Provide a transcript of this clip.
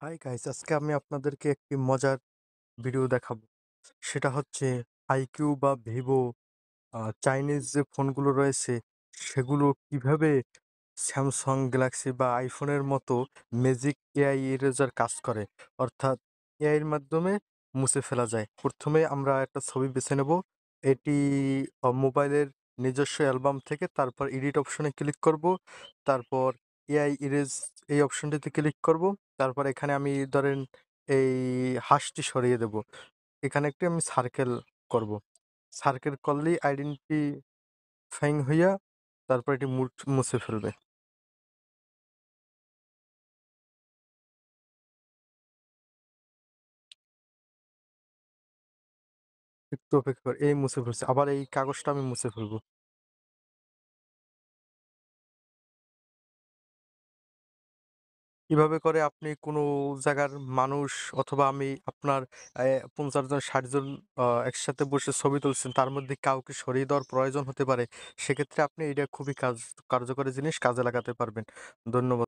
Hi guys, আজকে আমি আপনাদেরকে একটি মজার ভিডিও দেখাবো। সেটা হচ্ছে আইকিউ বা ভিভো চাইনিজ যে ফোনগুলো রয়েছে সেগুলো কিভাবে স্যামসাং গ্যালাক্সি বা আইফোনের মতো ম্যাজিক এআই ইরেজার কাজ করে, অর্থাৎ এআই এর মাধ্যমে মুছে ফেলা যায়। প্রথমে আমরা একটা ছবি বেছে নেব, এটি মোবাইলের নিজস্ব অ্যালবাম থেকে, তারপর এডিট অপশনে ক্লিক করব, তারপর এআই ইরেজ এই অপশনটিতে ক্লিক করব। তারপর এখানে আমি ধরেন এই হাঁসটি সরিয়ে দেব, এখানে একটি আমি সার্কেল করব। সার্কেল করলেই আইডেন্টিফাইং হইয়া তারপর এটি মুছে ফেলবে। একটু অপেক্ষা কর, এই মুছে ফেলছে, আবার এই কাগজটা আমি মুছে ফেলবো। এভাবে করে আপনি কোনো জায়গার মানুষ, অথবা আমি আপনার 50 জন 60 জন একসাথে বসে ছবি তুলছেন, তার মধ্যে কাউকে সরিয়ে দেওয়ার প্রয়োজন হতে পারে। সেক্ষেত্রে আপনি এটা খুবই কার্যকরী জিনিস, কাজে লাগাতে পারবেন। ধন্যবাদ।